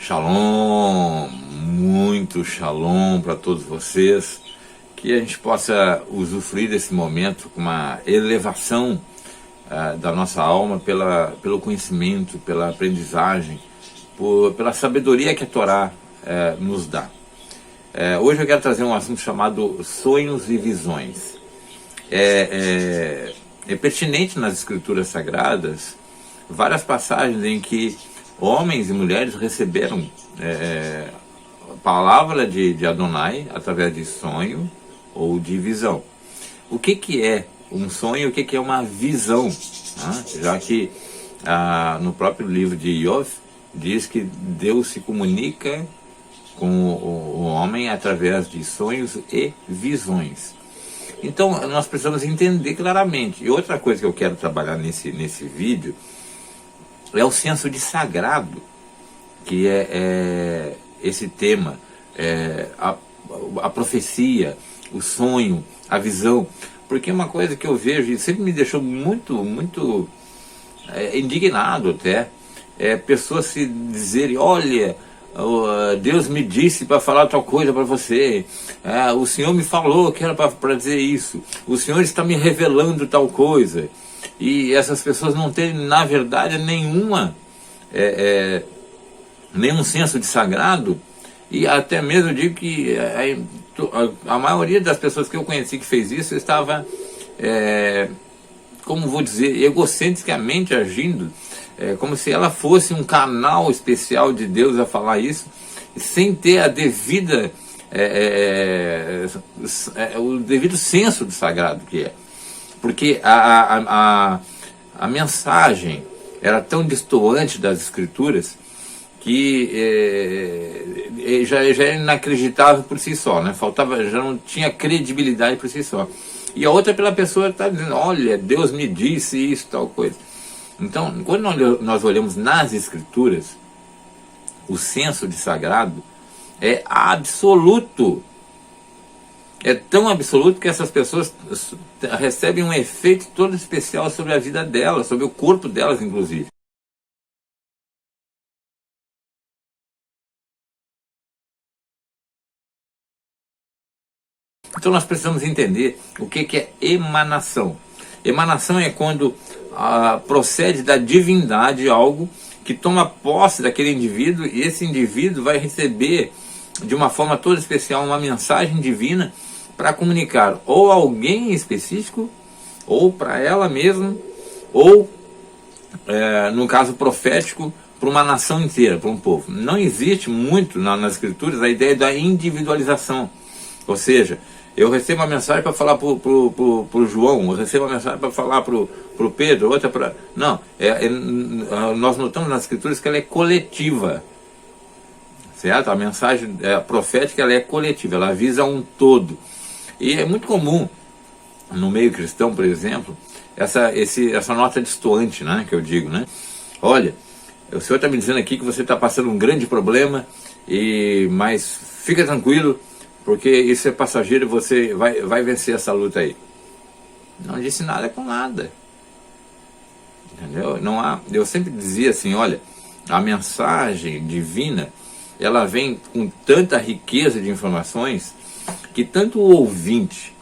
Shalom, muito shalom para todos vocês, que a gente possa usufruir desse momento com uma elevação da nossa alma pelo conhecimento, pela aprendizagem, pela sabedoria que a Torá nos dá. Hoje eu quero trazer um assunto chamado sonhos e visões. É pertinente nas escrituras sagradas várias passagens em que homens e mulheres receberam a palavra de Adonai através de sonho ou de visão. O que é um sonho e o que é uma visão? Já que no próprio livro de Iov diz que Deus se comunica com o homem através de sonhos e visões. Então nós precisamos entender claramente. E outra coisa que eu quero trabalhar nesse vídeo é o senso de sagrado, que é esse tema, a profecia, o sonho, a visão. Porque uma coisa que eu vejo e sempre me deixou muito indignado até, pessoas se dizerem: olha, Deus me disse para falar tal coisa para você, o Senhor me falou que era para dizer isso, o Senhor está me revelando tal coisa. E essas pessoas não têm, na verdade, nenhum senso de sagrado. E até mesmo eu digo que a maioria das pessoas que eu conheci que fez isso estava, como vou dizer, egocentricamente agindo, como se ela fosse um canal especial de Deus a falar isso, sem ter a devida, o devido senso de sagrado que é. Porque a mensagem era tão distoante das escrituras que já era inacreditável por si só, né? Já não tinha credibilidade por si só. E a outra pela pessoa está dizendo: olha, Deus me disse isso, tal coisa. Então, quando nós olhamos nas escrituras, o senso de sagrado é absoluto. É tão absoluto que essas pessoas recebem um efeito todo especial sobre a vida delas, sobre o corpo delas, inclusive. Então nós precisamos entender o que é emanação. Emanação é quando procede da divindade algo que toma posse daquele indivíduo, e esse indivíduo vai receber de uma forma toda especial uma mensagem divina para comunicar ou a alguém específico, ou para ela mesma, ou, no caso profético, para uma nação inteira, para um povo. Não existe muito nas escrituras a ideia da individualização. Ou seja, eu recebo uma mensagem para falar para o João, eu recebo uma mensagem para falar para o Pedro, outra para... Não, nós notamos nas escrituras que ela é coletiva. Certo? A mensagem profética ela é coletiva, ela visa um todo. E é muito comum, no meio cristão, por exemplo, essa nota distoante, né, que eu digo, né? Olha, o Senhor está me dizendo aqui que você está passando um grande problema, mas fica tranquilo, porque isso é passageiro e você vai vencer essa luta aí. Não disse nada com nada. Entendeu? Eu sempre dizia assim: olha, a mensagem divina, ela vem com tanta riqueza de informações que tanto o ouvinte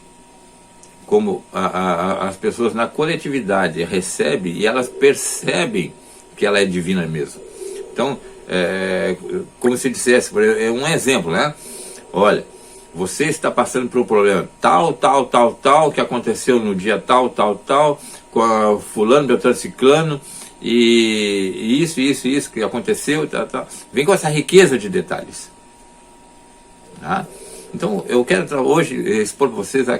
como as pessoas na coletividade recebem e elas percebem que ela é divina mesmo. Então, como se dissesse, um exemplo, né? Olha, você está passando por um problema tal, que aconteceu no dia tal, com a fulano, beltrano, ciclano, e isso que aconteceu, tal. Vem com essa riqueza de detalhes. Tá? Então, eu quero hoje expor para vocês a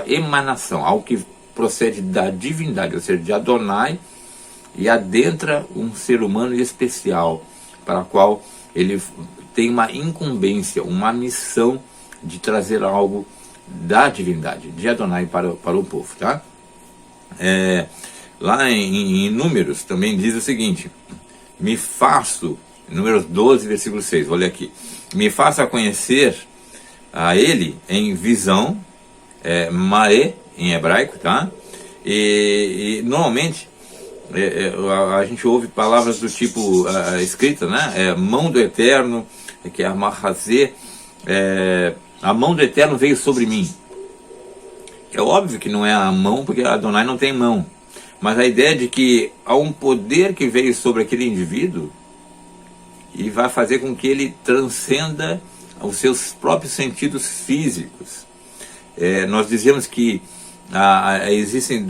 emanação, algo que procede da divindade, ou seja, de Adonai, e adentra um ser humano especial, para o qual ele tem uma incumbência, uma missão de trazer algo da divindade, de Adonai para o povo. Tá? Lá em Números também diz o seguinte: me faço, Números 12, versículo 6, vou ler aqui: me faça conhecer a ele em visão, Maé em hebraico, tá? E normalmente a gente ouve palavras do tipo escrita, né? Mão do Eterno, que é a Mahazê, a mão do Eterno veio sobre mim. É óbvio que não é a mão, porque Adonai não tem mão. Mas a ideia de que há um poder que veio sobre aquele indivíduo e vai fazer com que ele transcenda os seus próprios sentidos físicos. Nós dizemos que existem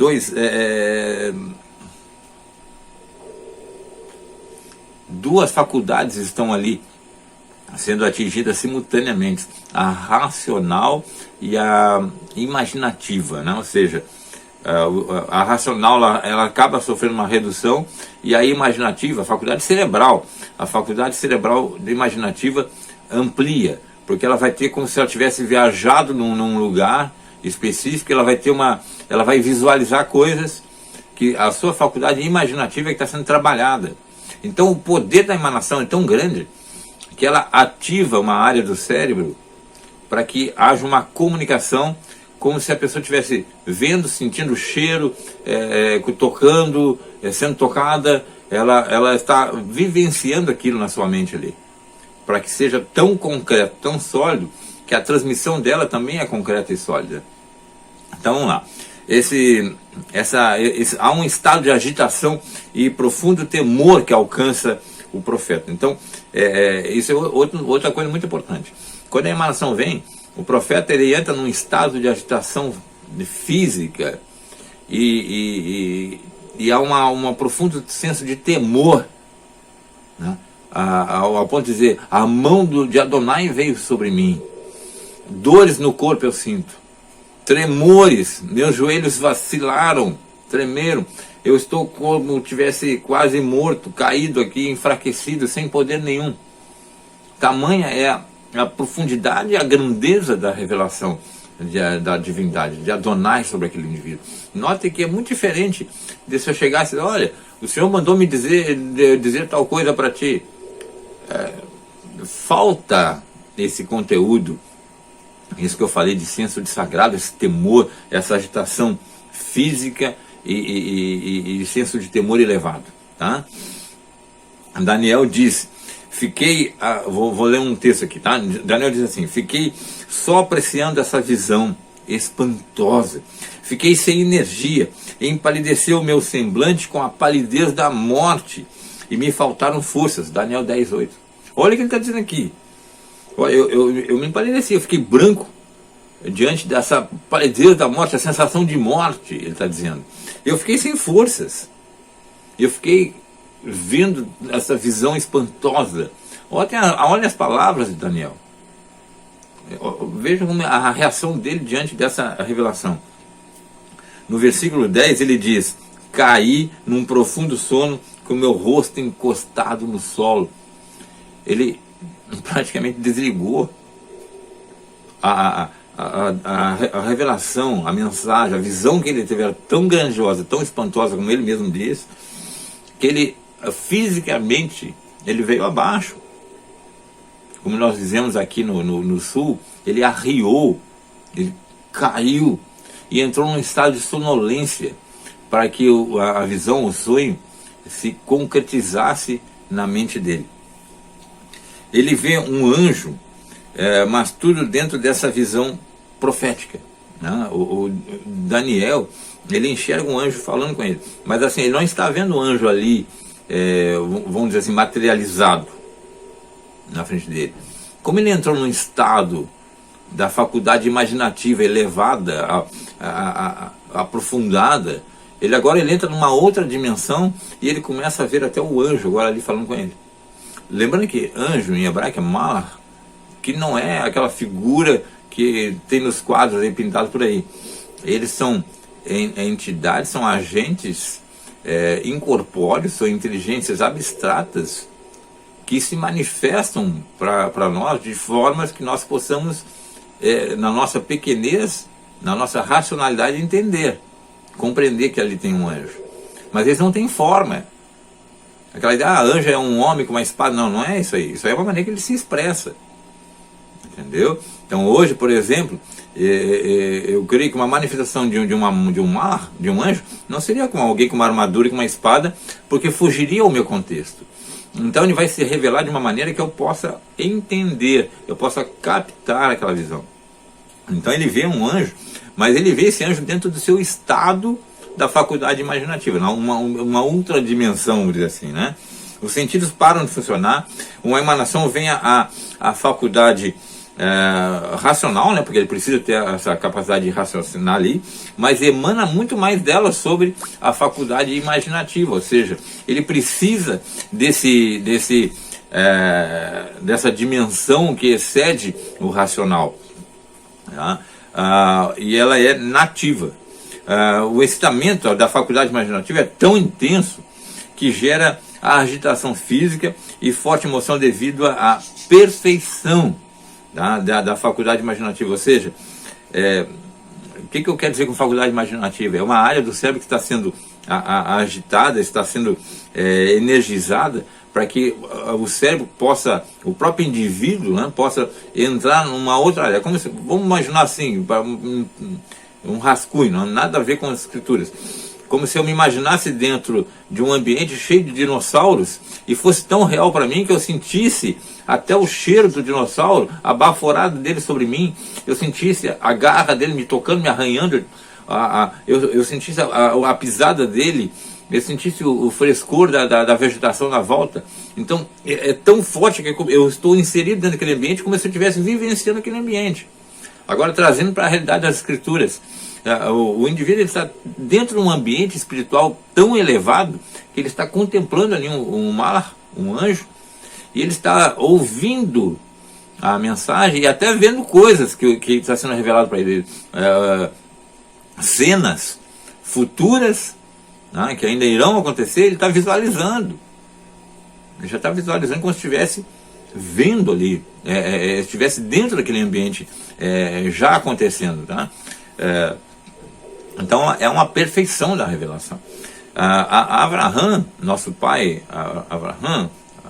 duas faculdades estão ali sendo atingidas simultaneamente, a racional e a imaginativa, né? Ou seja, a racional ela acaba sofrendo uma redução, e a imaginativa, a faculdade cerebral imaginativa amplia, porque ela vai ter como se ela tivesse viajado num lugar específico, ela vai visualizar coisas que a sua faculdade imaginativa é que está sendo trabalhada. Então o poder da emanação é tão grande que ela ativa uma área do cérebro para que haja uma comunicação, como se a pessoa estivesse vendo, sentindo o cheiro, tocando, sendo tocada. Ela está vivenciando aquilo na sua mente ali, para que seja tão concreto, tão sólido, que a transmissão dela também é concreta e sólida. Então vamos lá. Há um estado de agitação e profundo temor que alcança o profeta. Então, isso é outra coisa muito importante. Quando a emanação vem, o profeta ele entra num estado de agitação física e há um profundo senso de temor, né? Ao ponto de dizer, a mão de Adonai veio sobre mim, dores no corpo eu sinto, tremores, meus joelhos vacilaram, tremeram, eu estou como tivesse quase morto, caído aqui, enfraquecido, sem poder nenhum. Tamanha é a profundidade e a grandeza da revelação da divindade, de Adonai sobre aquele indivíduo. Note que é muito diferente de se eu chegasse, olha, o Senhor mandou me dizer tal coisa para ti. Falta esse conteúdo, isso que eu falei de senso de sagrado, esse temor, essa agitação física e senso de temor elevado, tá? Daniel diz, vou ler um texto aqui, tá? Daniel diz assim, fiquei só apreciando essa visão espantosa, fiquei sem energia, empalideceu o meu semblante com a palidez da morte, e me faltaram forças. Daniel 10:8. Olha o que ele está dizendo aqui. Eu me empalideci, eu fiquei branco diante dessa palidez da morte, a sensação de morte, ele está dizendo. Eu fiquei sem forças. Eu fiquei vendo essa visão espantosa. Olha as palavras de Daniel. Veja como a reação dele diante dessa revelação. No versículo 10 ele diz, caí num profundo sono com o meu rosto encostado no solo. Ele praticamente desligou a revelação, a mensagem, a visão que ele teve era tão grandiosa, tão espantosa, como ele mesmo diz, que ele fisicamente ele veio abaixo. Como nós dizemos aqui no sul, ele arriou, ele caiu e entrou num estado de sonolência para que a visão, o sonho se concretizasse na mente dele. Ele vê um anjo, mas tudo dentro dessa visão profética, né? O Daniel, ele enxerga um anjo falando com ele, mas assim, ele não está vendo o anjo ali, vamos dizer assim, materializado na frente dele. Como ele entrou num estado da faculdade imaginativa elevada, aprofundada, ele entra numa outra dimensão e ele começa a ver até o anjo agora ali falando com ele. Lembrando que anjo em hebraico é malach, que não é aquela figura que tem nos quadros aí pintados por aí. Eles são entidades, são agentes incorpóreos, são inteligências abstratas que se manifestam para nós de formas que nós possamos, na nossa pequenez, na nossa racionalidade, entender, compreender que ali tem um anjo. Mas eles não têm forma. Aquela ideia, anjo é um homem com uma espada. Não é isso aí. Isso aí é uma maneira que ele se expressa. Entendeu? entendeu? Então hoje, por exemplo, eu creio que uma manifestação de um anjo não seria com alguém com uma armadura e com uma espada, porque fugiria ao meu contexto. Então ele vai se revelar de uma maneira que eu possa entender, eu possa captar aquela visão. Então ele vê um anjo, mas ele vê esse anjo dentro do seu estado da faculdade imaginativa, uma outra dimensão, vamos dizer assim, né? Os sentidos param de funcionar, uma emanação vem a faculdade racional, né? Porque ele precisa ter essa capacidade de raciocinar ali, mas emana muito mais dela sobre a faculdade imaginativa, ou seja, ele precisa dessa dimensão que excede o racional, tá? E ela é nativa. O excitamento da faculdade imaginativa é tão intenso que gera a agitação física e forte emoção devido à perfeição da faculdade imaginativa. Ou seja, o que eu quero dizer com faculdade imaginativa? É uma área do cérebro que está sendo agitada, está sendo energizada, para que o cérebro possa, o próprio indivíduo, né, possa entrar numa outra área. Vamos imaginar assim, um rascunho, não nada a ver com as escrituras. Como se eu me imaginasse dentro de um ambiente cheio de dinossauros e fosse tão real para mim que eu sentisse até o cheiro do dinossauro, a baforada dele sobre mim, eu sentisse a garra dele me tocando, me arranhando, eu sentisse a pisada dele, eu sentisse o frescor da vegetação na volta. Então é tão forte que eu estou inserido dentro daquele ambiente como se eu estivesse vivenciando aquele ambiente. Agora, trazendo para a realidade das escrituras, o indivíduo está dentro de um ambiente espiritual tão elevado que ele está contemplando ali um anjo, e ele está ouvindo a mensagem e até vendo coisas que está sendo revelado para ele, cenas futuras, né, que ainda irão acontecer. Ele está visualizando, ele já está visualizando como se estivesse vendo ali, estivesse dentro daquele ambiente já acontecendo, tá? Então é uma perfeição da revelação. Abraão, nosso pai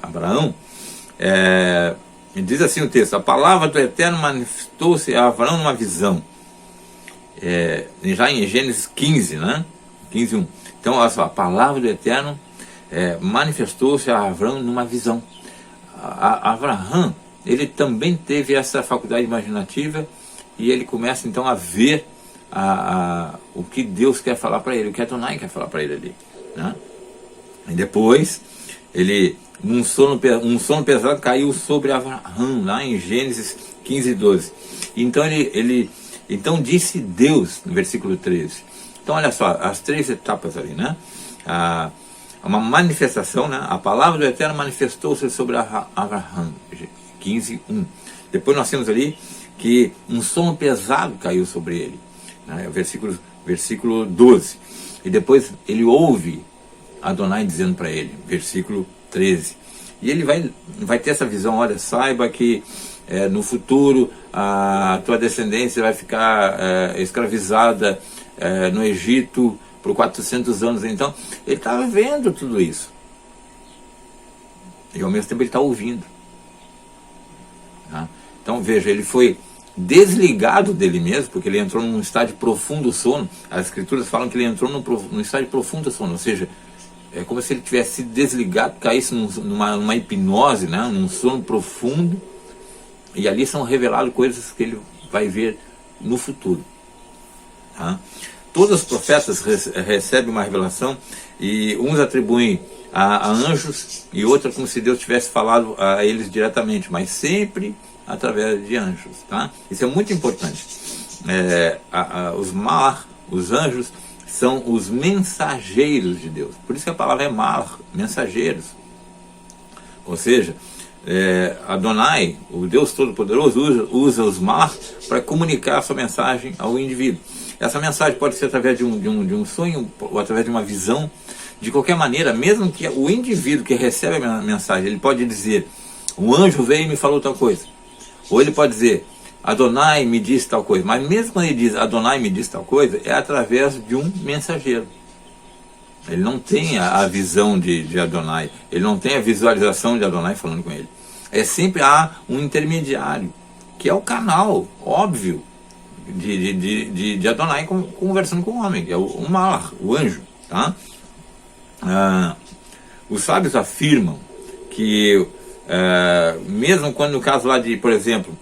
Abraão, diz assim o texto: a palavra do Eterno manifestou-se a Abraão numa visão, já em Gênesis 15, né? 15:1. Então olha só, a palavra do Eterno manifestou-se a Abraão numa visão. Abraão, ele também teve essa faculdade imaginativa, e ele começa então a ver o que Deus quer falar para ele, o que Adonai quer falar para ele ali, né? E depois um sono pesado caiu sobre Abraão, lá em Gênesis 15:12. Então então disse Deus, no versículo 13. Então olha só, as três etapas ali, né? Uma manifestação, né? A palavra do Eterno manifestou-se sobre Abraão, 15:1. Depois nós temos ali que um sono pesado caiu sobre ele, né? Versículo 12. E depois ele ouve Adonai dizendo para ele, versículo 13. E ele vai ter essa visão: olha, saiba que no futuro a tua descendência vai ficar escravizada no Egito por 400 anos. Então ele estava vendo tudo isso, e ao mesmo tempo ele está ouvindo, tá? Então veja, ele foi desligado dele mesmo, porque ele entrou num estado de profundo sono. As escrituras falam que ele entrou num estado de profundo sono, ou seja, é como se ele tivesse sido desligado, caísse numa hipnose, né? Num sono profundo, e ali são reveladas coisas que ele vai ver no futuro, tá? Todos os profetas recebem uma revelação, e uns atribuem a anjos, e outros como se Deus tivesse falado a eles diretamente, mas sempre através de anjos, tá? Isso é muito importante. Os anjos são os mensageiros de Deus. Por isso que a palavra é malach, mensageiros. Ou seja, Adonai, o Deus Todo-Poderoso, usa os malach para comunicar a sua mensagem ao indivíduo. Essa mensagem pode ser através de um sonho, ou através de uma visão. De qualquer maneira, mesmo que o indivíduo que recebe a mensagem, ele pode dizer: um anjo veio e me falou tal coisa. Ou ele pode dizer: Adonai me disse tal coisa. Mas mesmo quando ele diz Adonai me disse tal coisa, é através de um mensageiro. Ele não tem a visão de Adonai, ele não tem a visualização de Adonai falando com ele. Sempre há um intermediário. que é o canal óbvio de Adonai conversando com o homem, que é o Malach, o anjo, tá? Os sábios afirmam que mesmo quando no caso lá de, por exemplo,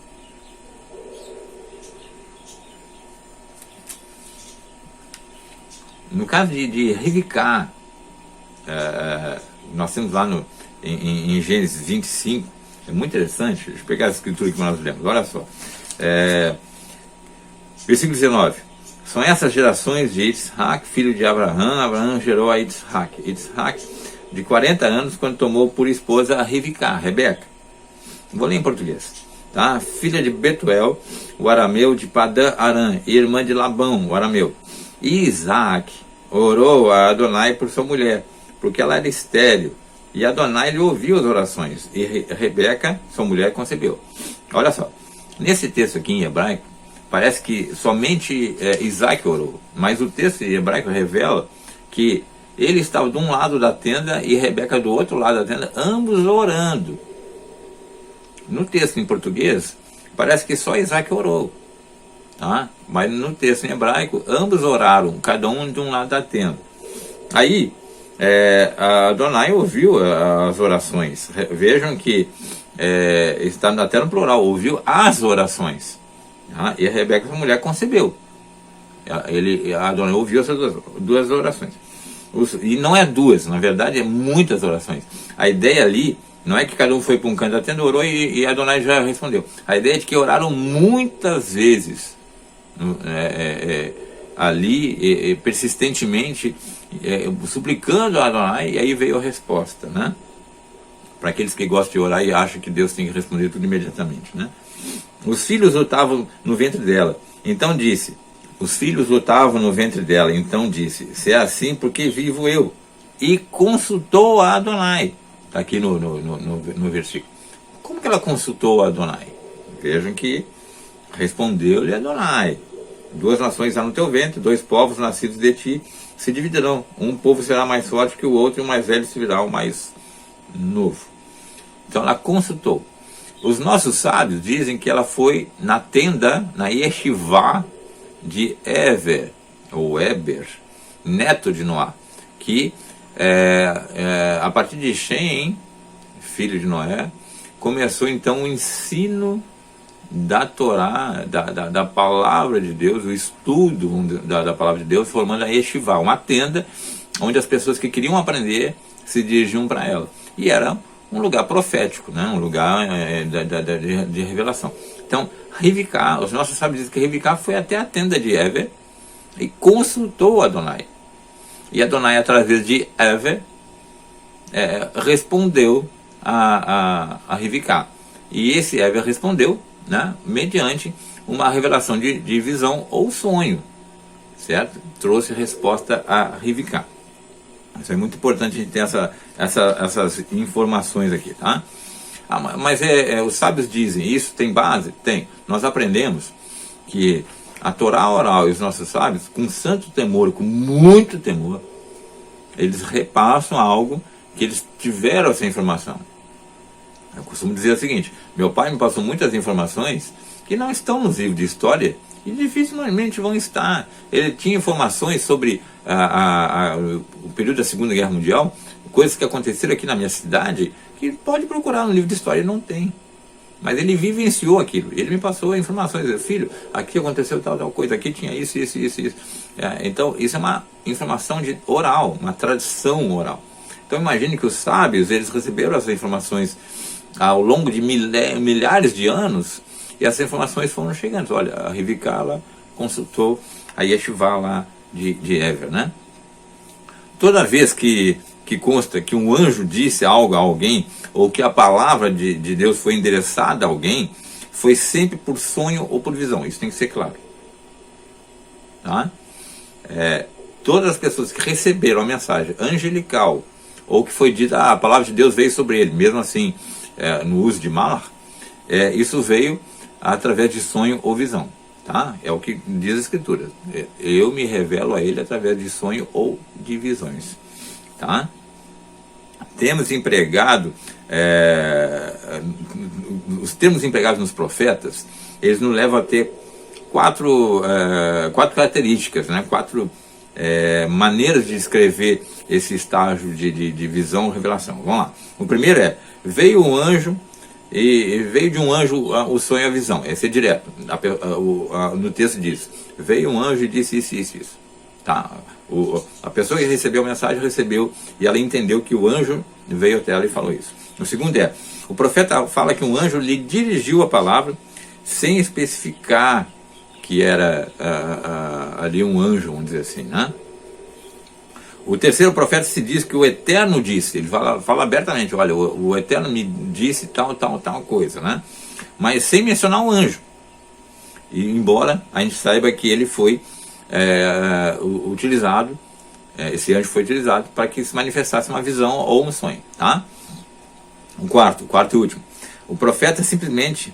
no caso de Rivká, nós temos lá em Gênesis 25, é muito interessante, deixa eu pegar a escritura que nós lemos, olha só. Versículo 19. São essas gerações de Yitzhak, filho de Abraão. Abraão gerou a Yitzhak. Yitzhak, de 40 anos, quando tomou por esposa a Rivká, Rebeca. Vou ler em português. Tá? Filha de Betuel, o arameu, de Padã Aram, e irmã de Labão, o arameu. E Isaac orou a Adonai por sua mulher, porque ela era estéril. E Adonai lhe ouviu as orações. E Rebeca, sua mulher, concebeu. Olha só. Nesse texto aqui em hebraico, parece que somente Isaac orou, mas o texto em hebraico revela que ele estava de um lado da tenda e Rebeca do outro lado da tenda, ambos orando. No texto em português, parece que só Isaac orou, tá? Mas no texto em hebraico, ambos oraram, cada um de um lado da tenda. Aí, a Adonai ouviu as orações. Vejam que está até no plural, ouviu as orações. E a Rebeca, sua mulher, concebeu. A Adonai ouviu essas duas orações. E não é duas, na verdade é muitas orações. A ideia ali não é que cada um foi para um canto da tenda, orou e a Adonai já respondeu. A ideia é de que oraram muitas vezes ali, persistentemente, suplicando a Adonai, e aí veio a resposta, né? Para aqueles que gostam de orar e acham que Deus tem que responder tudo imediatamente, né? Os filhos lutavam no ventre dela, então disse, se é assim, porque vivo eu? E consultou a Adonai. Está aqui no versículo. Como que ela consultou a Adonai? Vejam que respondeu-lhe Adonai. 2 nações há no teu ventre, 2 povos nascidos de ti se dividirão. Um povo será mais forte que o outro, e o mais velho se virá o mais novo. Então ela consultou. Os nossos sábios dizem que ela foi na tenda, na Yeshivá de Eber, ou Eber, neto de Noá, que a partir de Shem, filho de Noé, começou então o ensino da Torá, da palavra de Deus, o estudo da palavra de Deus, formando a Yeshivá, uma tenda onde as pessoas que queriam aprender se dirigiam para ela. E era um lugar profético, né? Um lugar de revelação. Então, Rivká, os nossos sábios dizem que Rivká foi até a tenda de Eber e consultou Adonai. E Adonai, através de Eber, respondeu a Rivká. E esse Eber respondeu, né, mediante uma revelação de visão ou sonho, certo? Trouxe resposta a Rivká. Isso é muito importante a gente ter essas informações aqui, tá? Mas os sábios dizem, isso tem base? Tem. Nós aprendemos que a Torá oral e os nossos sábios, com santo temor, com muito temor, eles repassam algo que eles tiveram essa informação. Eu costumo dizer o seguinte, meu pai me passou muitas informações que não estão nos livros de história e dificilmente vão estar. Ele tinha informações sobre o período da Segunda Guerra Mundial, coisas que aconteceram aqui na minha cidade, que pode procurar no livro de história, não tem. Mas ele vivenciou aquilo, ele me passou informações, filho, aqui aconteceu tal coisa, aqui tinha isso. Então isso é uma informação oral, uma tradição oral. Então imagine que os sábios, eles receberam essas informações ao longo de milhares de anos, e essas informações foram chegando. Olha, a Rivká consultou a Yeshivá lá de Eber, né? Toda vez que consta que um anjo disse algo a alguém, ou que a palavra de Deus foi endereçada a alguém, foi sempre por sonho ou por visão. Isso tem que ser claro. Tá? Todas as pessoas que receberam a mensagem angelical, ou que foi dita, a palavra de Deus veio sobre ele, mesmo assim, no uso de Malach, isso veio através de sonho ou visão. Tá? É o que diz a Escritura. Eu me revelo a ele através de sonho ou de visões. Tá? Temos empregado, os termos empregados nos profetas, eles nos levam a ter quatro características, né? Quatro maneiras de descrever esse estágio de visão e revelação. Vamos lá. O primeiro é: veio um anjo, e veio de um anjo o sonho e a visão. Esse é direto. No texto diz: veio um anjo e disse isso, isso, isso. Tá? A pessoa que recebeu a mensagem recebeu, e ela entendeu que o anjo veio até ela e falou isso. O segundo é: o profeta fala que um anjo lhe dirigiu a palavra sem especificar que era ali um anjo, vamos dizer assim, né? O terceiro profeta se diz que o Eterno disse, ele fala abertamente: olha, o Eterno me disse tal coisa, né? Mas sem mencionar um anjo. E embora a gente saiba que ele foi utilizado, esse anjo foi utilizado para que se manifestasse uma visão ou um sonho, tá? O quarto e último: o profeta simplesmente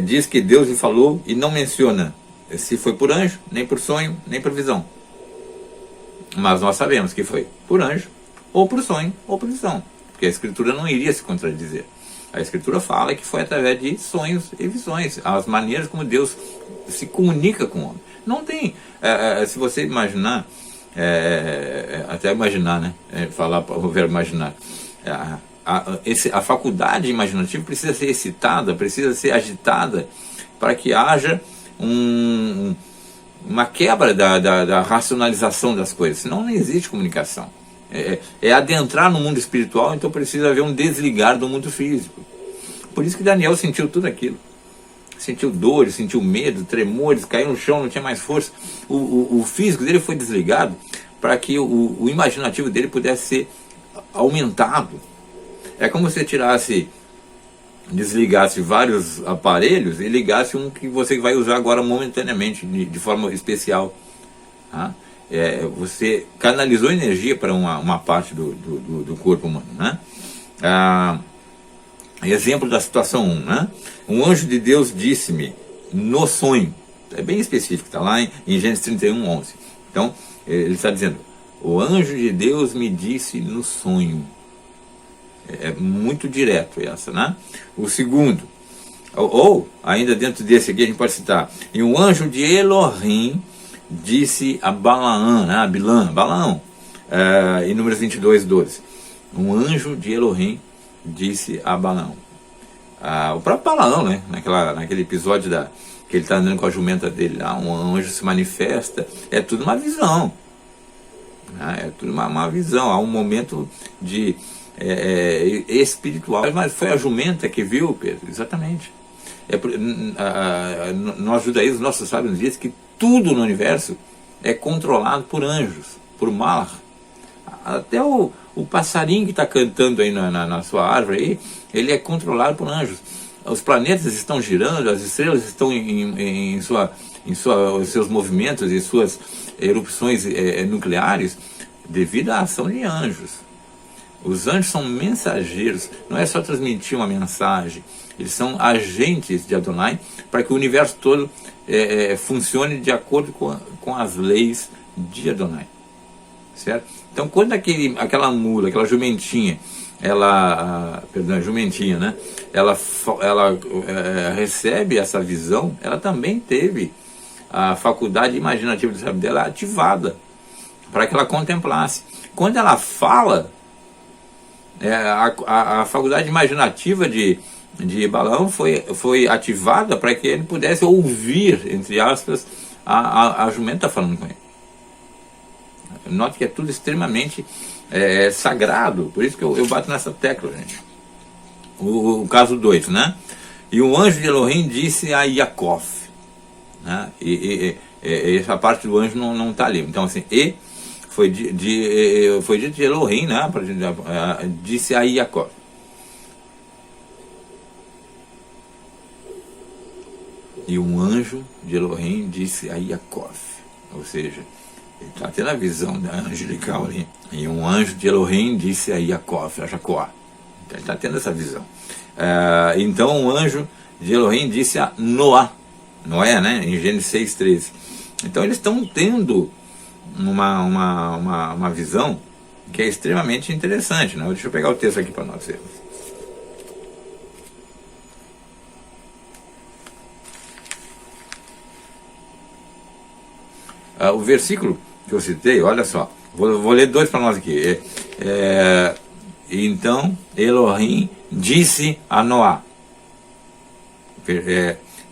diz que Deus lhe falou e não menciona se foi por anjo, nem por sonho, nem por visão. Mas nós sabemos que foi por anjo, ou por sonho, ou por visão, porque a Escritura não iria se contradizer. A Escritura fala que foi através de sonhos e visões, as maneiras como Deus se comunica com o homem. Não tem, se você imaginar, até imaginar, né? Falar o verbo imaginar, a faculdade imaginativa precisa ser excitada, precisa ser agitada, para que haja uma quebra da racionalização das coisas, senão não existe comunicação. É adentrar no mundo espiritual, então precisa haver um desligar do mundo físico. Por isso que Daniel sentiu tudo aquilo. Sentiu dores, sentiu medo, tremores, caiu no chão, não tinha mais força. O físico dele foi desligado para que o imaginativo dele pudesse ser aumentado. É como se você desligasse vários aparelhos e ligasse um que você vai usar agora momentaneamente, de forma especial. Tá? Você canalizou energia para uma parte do corpo humano, né? Exemplo da situação 1, né? Um anjo de Deus disse-me no sonho. É bem específico, está lá em Gênesis 31:11. Então, ele está dizendo: o anjo de Deus me disse no sonho. É muito direto essa, né? O segundo, ou ainda dentro desse aqui a gente pode citar: e um anjo de Elohim disse a Balaão, né? Balaão, em Números 22:12. Um anjo de Elohim disse a Balaão. O próprio Balaão, né? Naquele episódio que ele está andando com a jumenta dele lá, um anjo se manifesta. É tudo uma visão, né? É tudo uma visão. Há um momento de espiritual. Mas foi a jumenta que viu, Pedro? Exatamente. Nós judaísmos, nossos sábios nos dizem que tudo no universo é controlado por anjos, por malach. Até o passarinho que está cantando aí na sua árvore aí, ele é controlado por anjos. Os planetas estão girando, as estrelas estão em seus movimentos e suas erupções nucleares devido à ação de anjos. Os anjos são mensageiros, não é só transmitir uma mensagem, eles são agentes de Adonai para que o universo todo funcione de acordo com as leis de Adonai. Certo? Então, quando aquela mula, aquela jumentinha, jumentinha, né? Ela recebe essa visão, ela também teve a faculdade imaginativa do cérebro dela ativada para que ela contemplasse. Quando ela fala, a faculdade imaginativa de Balaão foi ativada para que ele pudesse ouvir, entre aspas, a jumenta falando com ele. Note que é tudo extremamente sagrado, por isso que eu bato nessa tecla, gente. O caso 2, né? E o anjo de Elohim disse a Yaakov, né? E essa parte do anjo não está ali. Então, assim, foi dito de Elohim, né? Disse a Yaakov. E um anjo de Elohim disse a Yaakov. Ou seja, ele está tendo a visão da angelical ali. E um anjo de Elohim disse a Yaakov, a Jacó. Ele está tendo essa visão. Então um anjo de Elohim disse a Noé, né? Em Gênesis 6:13. Então eles estão tendo uma visão que é extremamente interessante, né? Deixa eu pegar o texto aqui para nós vermos. O versículo que eu citei, olha só, vou ler dois para nós aqui. Então Elohim disse a Noá.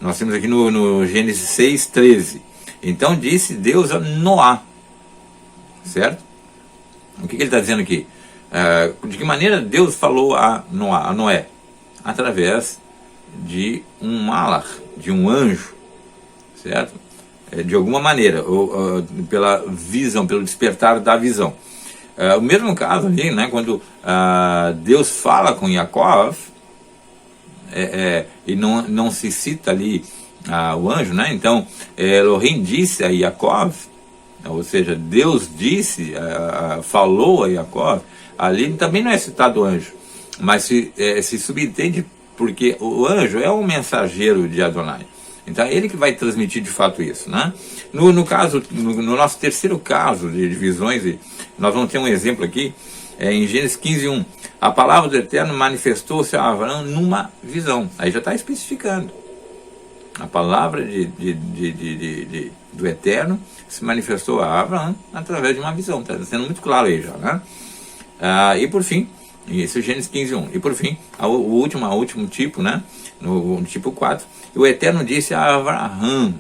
Nós temos aqui no Gênesis 6:13. Então disse Deus a Noá. Certo? O que ele está dizendo aqui? De que maneira Deus falou a Noé? Através de um malach, de um anjo. Certo? De alguma maneira, ou pela visão, pelo despertar da visão. O mesmo caso ali, né, quando Deus fala com Yaakov, e não se cita ali o anjo, né? Então Elohim disse a Yaakov, ou seja, Deus disse, falou a Yaakov, ali também não é citado o anjo, mas se subentende porque o anjo é um mensageiro de Adonai. Então é ele que vai transmitir de fato isso, né? No nosso terceiro caso de visões, nós vamos ter um exemplo aqui, em Gênesis 15:1. A palavra do Eterno manifestou-se a Abraão numa visão. Aí já está especificando. A palavra do Eterno se manifestou a Abraão através de uma visão. Está sendo muito claro aí já, né? E por fim, isso é Gênesis 15:1. E por fim, o último tipo, né? No tipo 4, o Eterno disse a Abraão,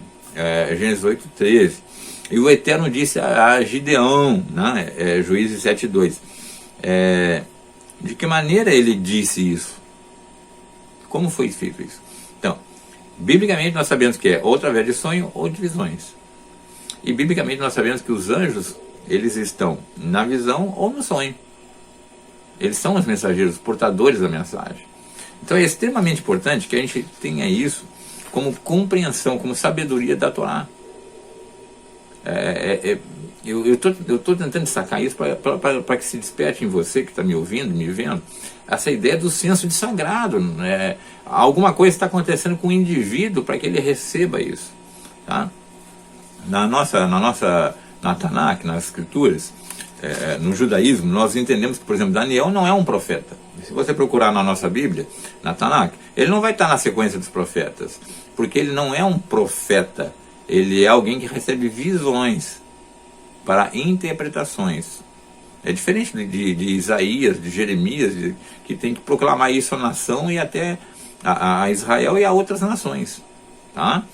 Gênesis 8:13. E o Eterno disse a Gideão, né? Juízes 7:2. De que maneira ele disse isso? Como foi feito isso? Então, biblicamente nós sabemos que é ou através de sonho ou de visões. E biblicamente nós sabemos que os anjos, eles estão na visão ou no sonho. Eles são os mensageiros, os portadores da mensagem. Então é extremamente importante que a gente tenha isso como compreensão, como sabedoria da Torá. Eu estou tentando destacar isso para que se desperte em você que está me ouvindo, me vendo, essa ideia do senso de sagrado. Alguma coisa está acontecendo com o indivíduo para que ele receba isso. Tá? Na Tanakh, nas Escrituras, no judaísmo, nós entendemos que, por exemplo, Daniel não é um profeta. Se você procurar na nossa Bíblia, na Tanakh, ele não vai estar na sequência dos profetas, porque ele não é um profeta, ele é alguém que recebe visões para interpretações. É diferente de Isaías, de Jeremias, que tem que proclamar isso à nação e até a Israel e a outras nações. Tá?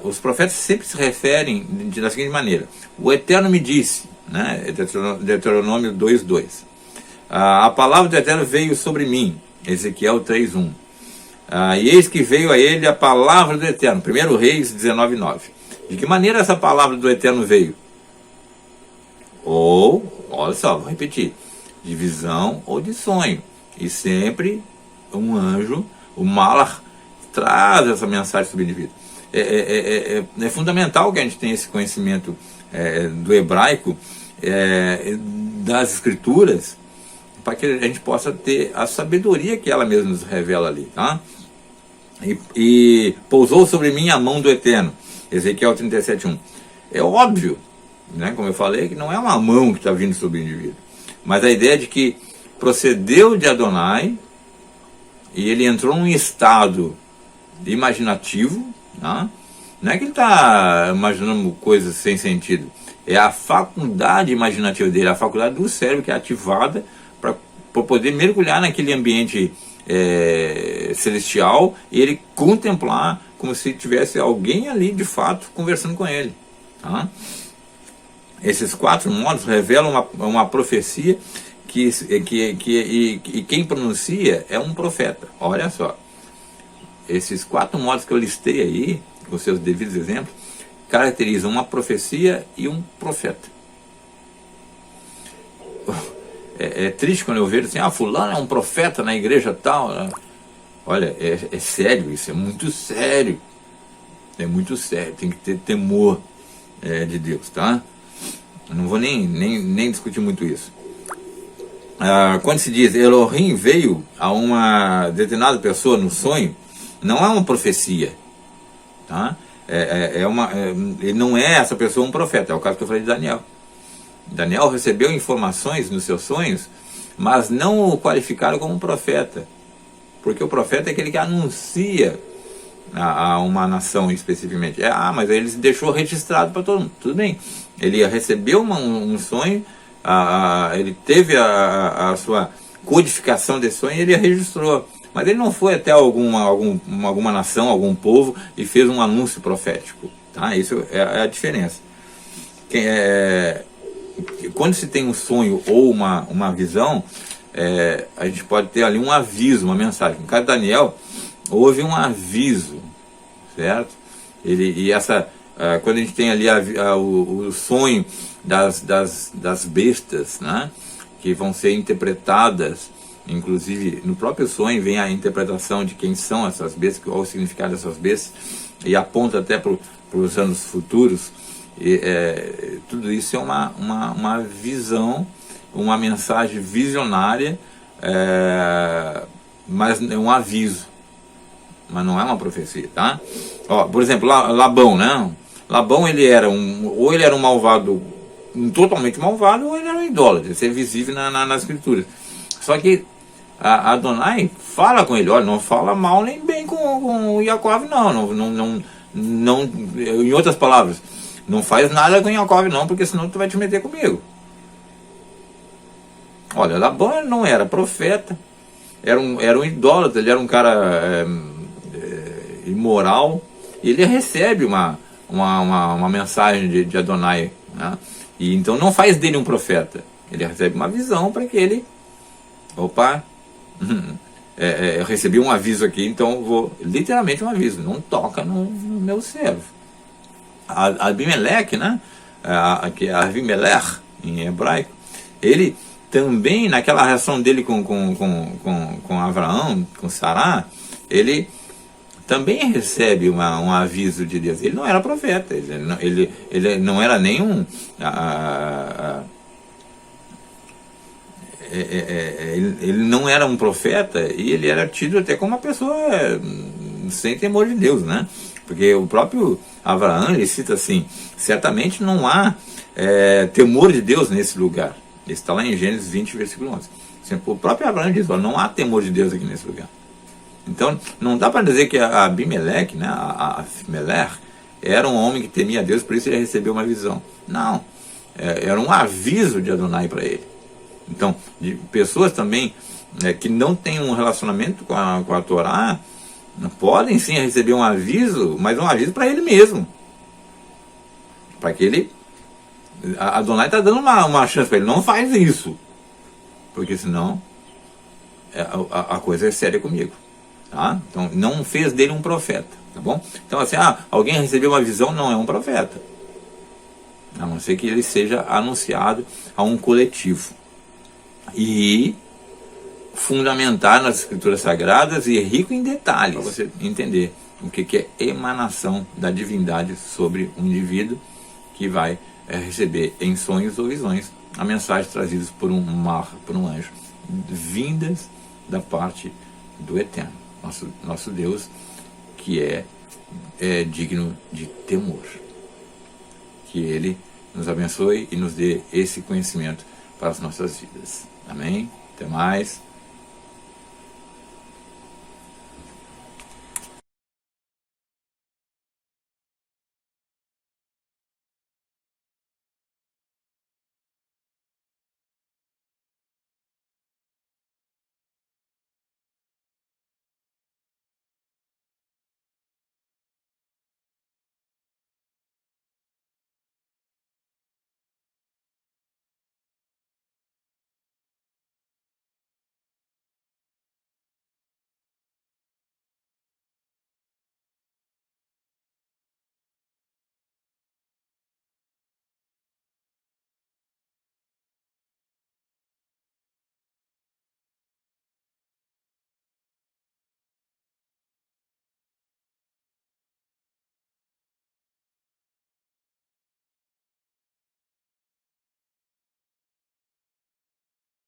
Os profetas sempre se referem da seguinte maneira: o Eterno me disse, né? Deuteronômio 2:2. A palavra do Eterno veio sobre mim, Ezequiel 3:1. E eis que veio a ele a palavra do Eterno, 1 Reis 19:9. De que maneira essa palavra do Eterno veio? Ou, olha só, vou repetir, de visão ou de sonho. E sempre um anjo, o malach, traz essa mensagem sobre o indivíduo. É fundamental que a gente tenha esse conhecimento do hebraico, das escrituras, para que a gente possa ter a sabedoria que ela mesma nos revela ali, tá? E pousou sobre mim a mão do Eterno, Ezequiel 37:1. É óbvio, né, como eu falei, que não é uma mão que está vindo sobre o indivíduo, mas a ideia de que procedeu de Adonai e ele entrou num estado imaginativo, tá? Não é que ele está imaginando coisas sem sentido, é a faculdade imaginativa dele, a faculdade do cérebro que é ativada para poder mergulhar naquele ambiente celestial e ele contemplar como se tivesse alguém ali de fato conversando com ele. Tá? Esses 4 modos revelam uma profecia e quem pronuncia é um profeta. Olha só, esses 4 modos que eu listei aí, com seus devidos exemplos, caracterizam uma profecia e um profeta. É triste quando eu vejo assim, fulano é um profeta na igreja tal. Né? Olha, é sério isso, é muito sério. É muito sério, tem que ter temor de Deus, tá? Eu não vou nem discutir muito isso. Quando se diz Elohim veio a uma determinada pessoa no sonho, não é uma profecia, tá? Ele não é essa pessoa um profeta, é o caso que eu falei de Daniel. Daniel recebeu informações nos seus sonhos, mas não o qualificaram como um profeta, porque o profeta é aquele que anuncia a uma nação especificamente. Mas ele deixou registrado para todo mundo. Tudo bem, ele recebeu um sonho, ele teve a sua codificação desse sonho e ele registrou. Mas ele não foi até alguma nação, algum povo e fez um anúncio profético. Tá? Isso é a diferença. Quando se tem um sonho ou uma visão, a gente pode ter ali um aviso, uma mensagem. No caso de Daniel, houve um aviso, certo? Quando a gente tem ali o sonho das bestas, né, que vão ser interpretadas, inclusive no próprio sonho vem a interpretação de quem são essas bestas, qual o significado dessas bestas, e aponta até para os anos futuros. Tudo isso é uma visão, uma mensagem visionária, mas é um aviso, mas não é uma profecia, tá? Por exemplo, Labão, né? Labão, ou ele era um malvado, totalmente malvado, ou ele era um idólatra. Isso é visível nas escrituras. Só que a Adonai fala com ele, olha, não fala mal nem bem com o Jacó, não, em outras palavras, não faz nada com Jacó não, porque senão tu vai te meter comigo. Olha, Labão não era profeta, era um idólatra, ele era um cara imoral, e ele recebe uma mensagem de Adonai, né? E então não faz dele um profeta, ele recebe uma visão para que ele, eu recebi um aviso aqui, então vou, literalmente um aviso, não toca no meu servo. Abimeleque, né? Que é Avimelech em hebraico, ele também, naquela reação dele com Abraão, com Sará, ele também recebe um aviso de Deus. Ele não era profeta, ele não era nenhum ele não era um profeta, e ele era tido até como uma pessoa sem temor de Deus, né? Porque o próprio Abraão, ele cita assim, certamente não há temor de Deus nesse lugar. Isso está lá em Gênesis 20, versículo 11. O próprio Abraão diz, não há temor de Deus aqui nesse lugar. Então, não dá para dizer que Abimeleque, né, Abimelech, era um homem que temia a Deus, por isso ele recebeu uma visão. Não, era um aviso de Adonai para ele. Então, de pessoas também que não têm um relacionamento com a Torá, podem sim receber um aviso, mas um aviso para ele mesmo. Para que ele... Adonai está dando uma chance para ele, não faz isso, porque senão a coisa é séria comigo. Tá? Então, não fez dele um profeta, tá bom? Então, assim, alguém recebeu uma visão, não é um profeta, a não ser que ele seja anunciado a um coletivo e fundamentar nas escrituras sagradas e rico em detalhes, para você entender o que é emanação da divindade sobre um indivíduo que vai receber em sonhos ou visões a mensagem trazida por um anjo, vindas da parte do Eterno, nosso Deus, que é digno de temor. Que Ele nos abençoe e nos dê esse conhecimento para as nossas vidas. Amém? Até mais.